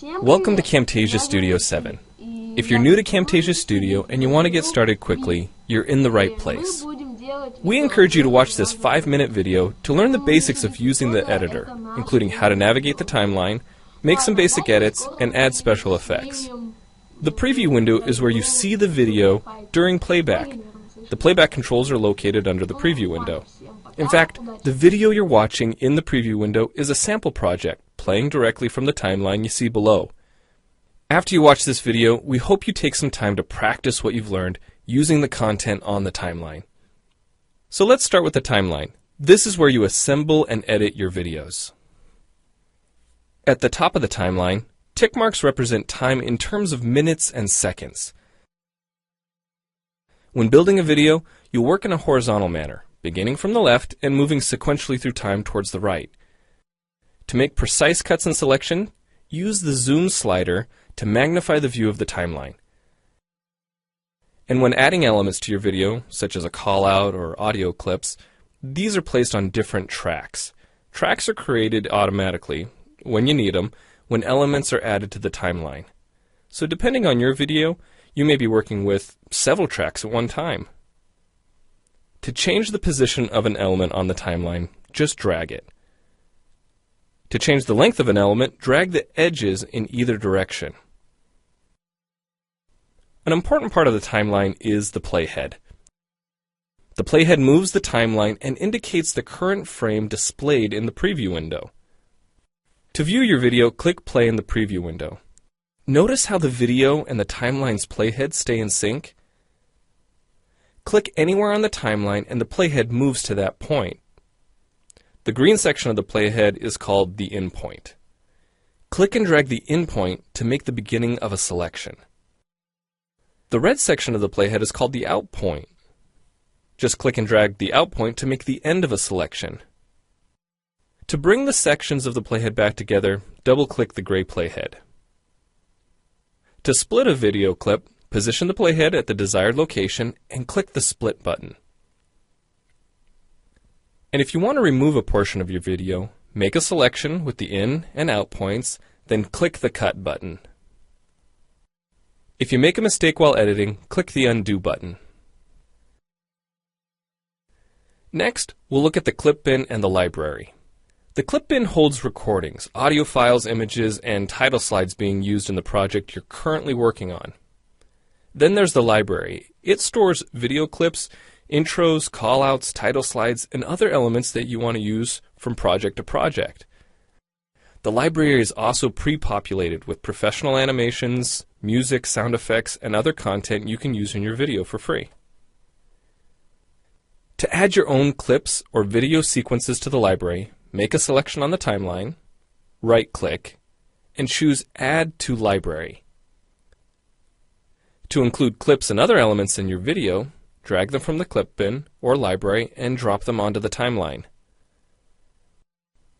Welcome to Camtasia Studio 7. If you're new to Camtasia Studio and you want to get started quickly, you're in the right place. We encourage you to watch this 5-minute video to learn the basics of using the editor, including how to navigate the timeline, make some basic edits, and add special effects. The preview window is where you see the video during playback. The playback controls are located under the preview window. In fact, the video you're watching in the preview window is a sample project, playing directly from the timeline you see below. After you watch this video, we hope you take some time to practice what you've learned using the content on the timeline. So let's start with the timeline. This is where you assemble and edit your videos. At the top of the timeline, tick marks represent time in terms of minutes and seconds. When building a video, you'll work in a horizontal manner, beginning from the left and moving sequentially through time towards the right. To make precise cuts and selection, use the zoom slider to magnify the view of the timeline. And when adding elements to your video, such as a call-out or audio clips, these are placed on different tracks. Tracks are created automatically, when you need them, when elements are added to the timeline. So depending on your video, you may be working with several tracks at one time. To change the position of an element on the timeline, just drag it. To change the length of an element, drag the edges in either direction. An important part of the timeline is the playhead. The playhead moves the timeline and indicates the current frame displayed in the preview window. To view your video, click play in the preview window. Notice how the video and the timeline's playhead stay in sync? Click anywhere on the timeline and the playhead moves to that point. The green section of the playhead is called the in point. Click and drag the in point to make the beginning of a selection. The red section of the playhead is called the out point. Just click and drag the out point to make the end of a selection. To bring the sections of the playhead back together, double-click the gray playhead. To split a video clip, position the playhead at the desired location and click the split button. And if you want to remove a portion of your video, make a selection with the in and out points, then click the cut button. If you make a mistake while editing, click the undo button. Next, we'll look at the clip bin and the library. The clip bin holds recordings, audio files, images, and title slides being used in the project you're currently working on. Then there's the library. It stores video clips, intros, callouts, title slides, and other elements that you want to use from project to project. The library is also pre-populated with professional animations, music, sound effects, and other content you can use in your video for free. To add your own clips or video sequences to the library, make a selection on the timeline, right-click, and choose Add to Library. To include clips and other elements in your video, drag them from the clip bin or library and drop them onto the timeline.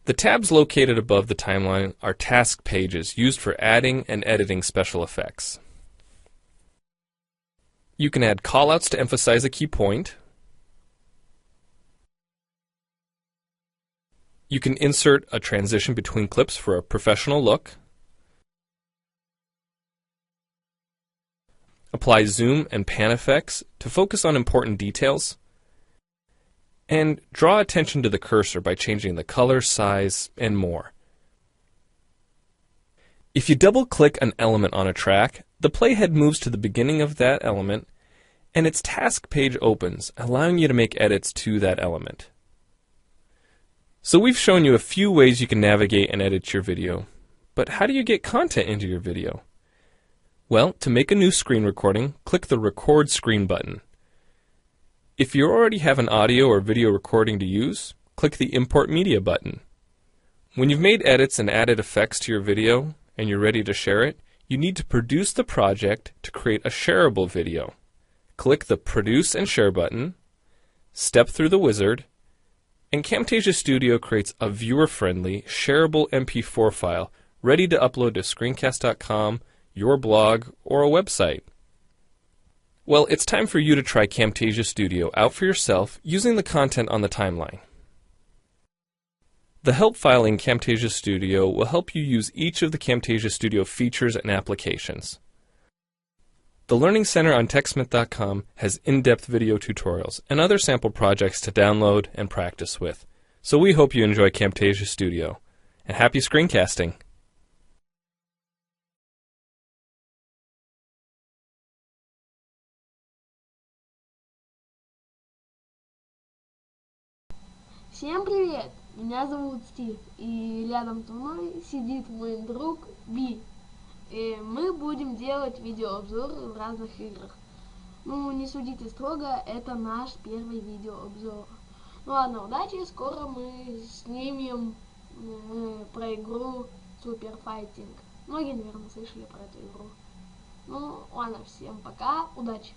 The tabs located above the timeline are task pages used for adding and editing special effects. You can add callouts to emphasize a key point. You can insert a transition between clips for a professional look. Apply zoom and pan effects to focus on important details. And draw attention to the cursor by changing the color, size, and more. If you double-click an element on a track, the playhead moves to the beginning of that element, and its task page opens, allowing you to make edits to that element. So we've shown you a few ways you can navigate and edit your video. But how do you get content into your video? Well, to make a new screen recording, click the Record Screen button. If you already have an audio or video recording to use, click the Import Media button. When you've made edits and added effects to your video and you're ready to share it, you need to produce the project to create a shareable video. Click the Produce and Share button, step through the wizard, and Camtasia Studio creates a viewer-friendly, shareable MP4 file ready to upload to screencast.com, your blog, or a website. Well, it's time for you to try Camtasia Studio out for yourself using the content on the timeline. The help file in Camtasia Studio will help you use each of the Camtasia Studio features and applications. The Learning Center on TechSmith.com has in-depth video tutorials and other sample projects to download and practice with. So we hope you enjoy Camtasia Studio. And happy screencasting! Всем привет! Меня зовут Стив, и рядом со мной сидит мой друг Би. И мы будем делать видеообзоры в разных играх. Ну, не судите строго, это наш первый видеообзор. Ну ладно, удачи, скоро мы снимем про игру Super Fighting. Многие, наверное, слышали про эту игру. Ну ладно, всем пока, удачи!